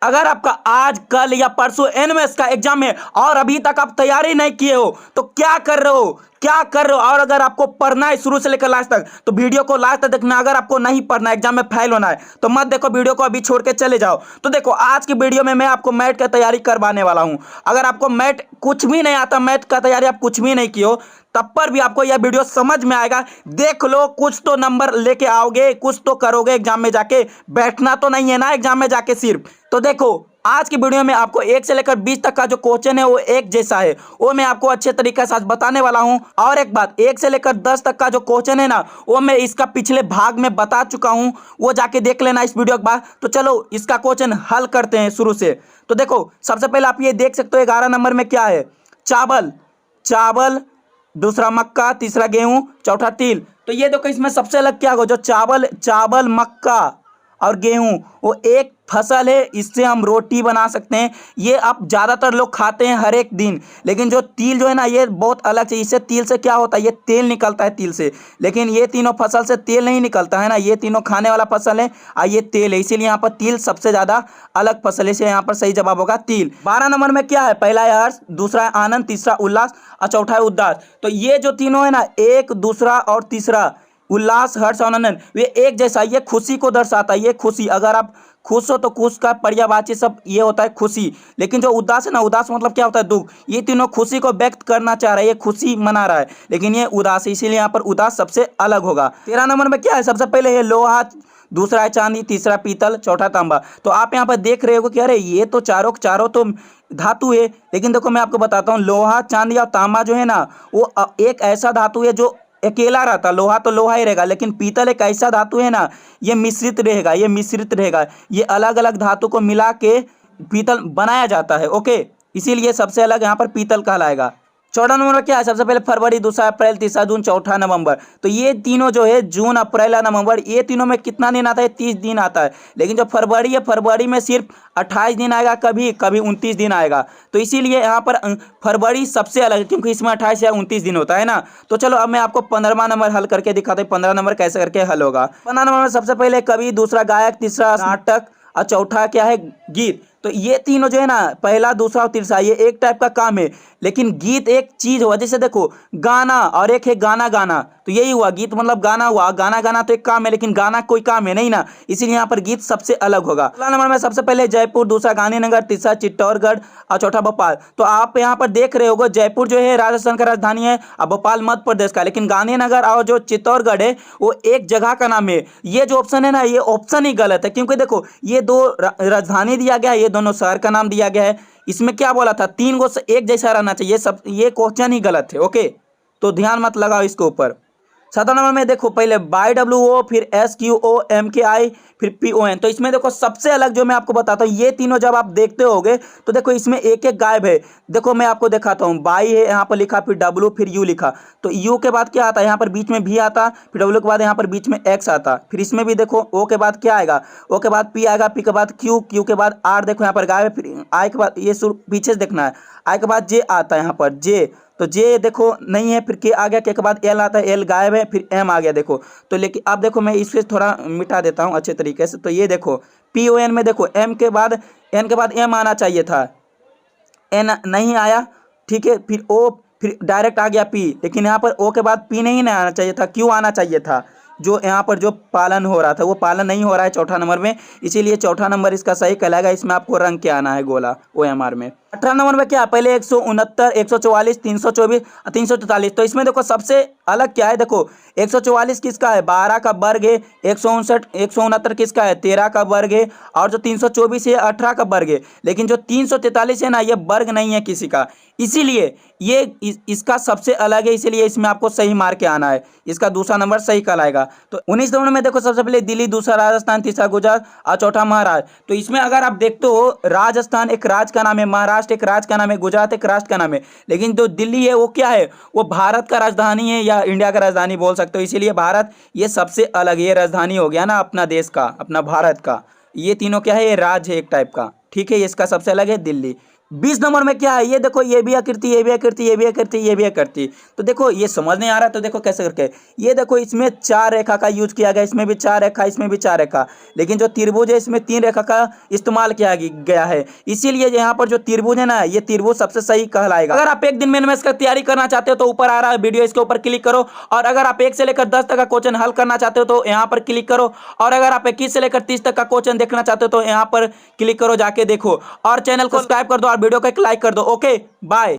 अगर आपका आज कल या परसों एनएमएस का एग्जाम है और अभी तक आप तैयारी नहीं किए हो तो क्या कर रहे हो, क्या कर रहे हो। और अगर आपको पढ़ना है शुरू से लेकर लास्ट तक तो वीडियो को लास्ट तक देखना। अगर आपको नहीं पढ़ना है, एग्जाम में फेल होना है तो मत देखो वीडियो को, अभी छोड़ के चले जाओ। तो देखो आज की वीडियो में मैं आपको मैथ की तैयारी करवाने वाला हूं। अगर आपको मैथ कुछ भी नहीं आता, मैथ का तैयारी आप कुछ भी नहीं किए हो, तब पर भी आपको यह वीडियो समझ में आएगा। देख लो, कुछ तो नंबर लेके आओगे, कुछ तो करोगे एग्जाम में जाके। बैठना तो नहीं है ना एग्जाम में जाके सिर्फ। तो देखो आज की वीडियो में आपको 1 से लेकर 20 तक का जो क्वेश्चन है वो एक जैसा है, वो मैं आपको अच्छे तरीके से आज बताने वाला हूं। और एक बात, 1 से लेकर 10 तक का जो क्वेश्चन है ना, वो मैं इसका पिछले भाग में बता चुका हूं, वो जाके देख लेना इस वीडियो के बाद। तो चलो इसका क्वेश्चन हल करते हैं शुरू से। तो देखो सबसे पहले आप ये देख सकते हो 11 नंबर में क्या है, चावल, चावल, दूसरा मक्का, तीसरा गेहूं, चौथा तिल। तो ये देखो इसमें सबसे अलग क्या होगा, जो चावल, चावल, मक्का और गेहूं वो एक फसल है, इससे हम रोटी बना सकते हैं। ये आप ज़्यादातर लोग खाते हैं हर एक दिन। लेकिन जो तिल जो है ना, ये बहुत अलग चीज़। इससे तिल से क्या होता है, ये तेल निकलता है तिल से। लेकिन ये तीनों फसल से तेल नहीं निकलता है ना, ये तीनों खाने वाला फसल है और ये तेल है, इसीलिए यहाँ पर तिल सबसे ज़्यादा अलग फसल है। इसलिए यहाँ पर सही जवाब होगा तिल। 12 नंबर में क्या है, पहला है हर्ष, दूसरा है आनंद, तीसरा उल्लास और चौथा है उदास। तो ये जो तीनों है ना, एक, दूसरा और तीसरा, उल्लास, हर्ष और आनंद, वे एक जैसा, ये खुशी को दर्शाता है। ये खुशी, अगर आप खुश हो तो खुश का पर्यायवाची सब ये होता है खुशी। लेकिन जो उदास है ना, उदास मतलब क्या होता है, दुख। ये तीनों खुशी को व्यक्त करना चाह रहा है, ये खुशी मना रहा है, लेकिन ये उदास है, इसीलिए यहाँ पर उदास सबसे अलग होगा। 13 नंबर में क्या है, सबसे पहले है लोहा, दूसरा है चांदी, तीसरा पीतल, चौथा तांबा। तो आप यहाँ पर देख रहे हो कि अरे ये तो चारों तो धातु है। लेकिन देखो मैं आपको बताता हूँ, लोहा, चांदी और तांबा जो है ना, वो एक ऐसा धातु है जो अकेला रहता। लोहा तो लोहा ही रहेगा, लेकिन पीतल एक ऐसा धातु है ना, ये मिश्रित रहेगा, ये मिश्रित रहेगा। ये अलग अलग धातु को मिला के पीतल बनाया जाता है। ओके, इसीलिए सबसे अलग यहाँ पर पीतल कहलाएगा। 14 नंबर में क्या है, सबसे पहले फरवरी, दूसरा अप्रैल, तीसरा जून, चौथा नवंबर। तो ये तीनों जो है जून, अप्रैल और नवंबर, ये तीनों में कितना दिन आता है, 30 दिन आता है। लेकिन जो फरवरी है, फरवरी में सिर्फ 28 दिन आएगा, कभी कभी 29 दिन आएगा। तो इसीलिए यहाँ पर फरवरी सबसे अलग है, क्योंकि इसमें 28 या 29 दिन होता है ना। तो चलो अब मैं आपको 15वां नंबर हल करके दिखाता हूँ, 15 नंबर कैसे करके हल होगा। 15 नंबर में सबसे पहले कवि, दूसरा गायक, तीसरा नाटक और चौथा क्या है, गीत। तो ये तीनों जो है ना, पहला, दूसरा और तीसरा, ये एक टाइप का काम है। लेकिन गीत एक चीज हुआ, जैसे देखो गाना और एक है गाना गाना, तो यही हुआ, गीत मतलब गाना हुआ। गाना गाना तो एक काम है, लेकिन गाना कोई काम है नहीं ना, इसीलिए यहाँ पर गीत सबसे अलग होगा। 16 नंबर में सबसे पहले जयपुर, दूसरा गांधीनगर, तीसरा चित्तौड़गढ़ और चौथा भोपाल। तो आप यहाँ पर देख रहे होगे, जयपुर जो है राजस्थान का राजधानी है और भोपाल मध्य प्रदेश का। लेकिन गांधीनगर और जो चित्तौड़गढ़ है वो एक जगह का नाम है। ये जो ऑप्शन है ना, ये ऑप्शन ही गलत है, क्योंकि देखो ये दो राजधानी दिया गया है, ये दोनों शहर का नाम दिया गया है। इसमें क्या बोला था, 3 गो एक जैसा रहना चाहिए। सब ये क्वेश्चन ही गलत है। ओके, तो ध्यान मत लगाओ इसके ऊपर। 17 नंबर में देखो, पहले YWO, फिर SQOMKI, फिर PON। तो इसमें देखो सबसे अलग जो मैं आपको बताता हूँ, ये तीनों जब आप देखते होगे तो देखो इसमें एक एक गायब है। देखो मैं आपको दिखाता हूँ, बाई है यहाँ पर लिखा, फिर W, फिर U लिखा। तो U के बाद क्या आता है, यहाँ पर बीच में V आता, फिर W के बाद यहाँ पर बीच में X आता। फिर इसमें भी देखो O के बाद क्या आएगा, O के बाद P आएगा, P के बाद Q, Q के बाद R, देखो यहाँ पर गायब है। फिर I के बाद, ये पीछे से देखना है, I के बाद J आता है यहाँ पर J। तो जे देखो नहीं है, फिर के आ गया, के बाद एल आता है, एल गायब है, फिर एम आ गया। देखो तो लेकिन अब देखो मैं इससे थोड़ा मिटा देता हूँ अच्छे तरीके से। तो ये देखो PON में देखो एम के बाद, एन के बाद एम आना चाहिए था, एन नहीं आया, ठीक है। फिर ओ, फिर डायरेक्ट आ गया पी, लेकिन यहाँ पर ओ के बाद पी नहीं आना चाहिए था, क्यों आना चाहिए था। जो यहाँ पर जो पालन हो रहा था वो पालन नहीं हो रहा है चौथा नंबर में, इसीलिए चौथा नंबर इसका सही कहलाएगा। इसमें आपको रंग क्या आना है, गोला OMR में। 18 नंबर में क्या, पहले 169, 144, 324 और 343। तो इसमें देखो सबसे अलग क्या है, देखो 144 किसका है, 12 का वर्ग है। 159, 169 किसका है, 13 का वर्ग है। और जो 324 है 18 का वर्ग है। लेकिन जो 343 है ना, ये वर्ग नहीं है किसी का, इसीलिए ये इसका सबसे अलग है, इसीलिए इसमें आपको सही मार के आना है। इसका दूसरा नंबर सही कहलाएगा। तो 19 नंबर में देखो सबसे पहले दिल्ली, दूसरा राजस्थान, तीसरा गुजरात और चौथा महाराष्ट्र। तो इसमें अगर आप देखते हो, राजस्थान एक राज्य का नाम है, महाराष्ट्र एक राज्य का नाम है, गुजरात एक राष्ट्र का नाम है। लेकिन जो दिल्ली है वो क्या है, वो भारत का राजधानी है, या इंडिया का राजधानी बोल सकते हो। इसीलिए भारत ये सबसे अलग, ये राजधानी हो गया ना अपना देश का, अपना भारत का। ये तीनों क्या है, ये राज्य है एक टाइप का, ठीक है। इसका सबसे अलग है दिल्ली। 20 नंबर में क्या है, ये देखो, ये भी आकृति, ये भी आकृति, ये भी आकृति, ये भी आकृति। तो देखो ये समझ नहीं आ रहा, तो देखो कैसे करके, ये देखो इसमें 4 रेखा का यूज किया गया, इसमें भी 4 रेखा, इसमें भी 4 रेखा, लेकिन जो त्रिभुज है इसमें 3 रेखा का इस्तेमाल किया गया है, इसीलिए यहाँ पर जो त्रिभुज है ना, ये त्रिभुज सबसे सही कहलाएगा। अगर आप एक दिन में एनएमएस का तैयारी करना चाहते हो तो ऊपर आ रहा है वीडियो, इसके ऊपर क्लिक करो। और अगर आप 1 से लेकर 10 तक का क्वेश्चन हल करना चाहते हो तो यहाँ पर क्लिक करो। और अगर आप 21 से लेकर 30 तक का क्वेश्चन देखना चाहते हो तो यहाँ पर क्लिक करो, जाके देखो। और चैनल को सब्सक्राइब कर दो और वीडियो को एक लाइक कर दो। Okay, bye.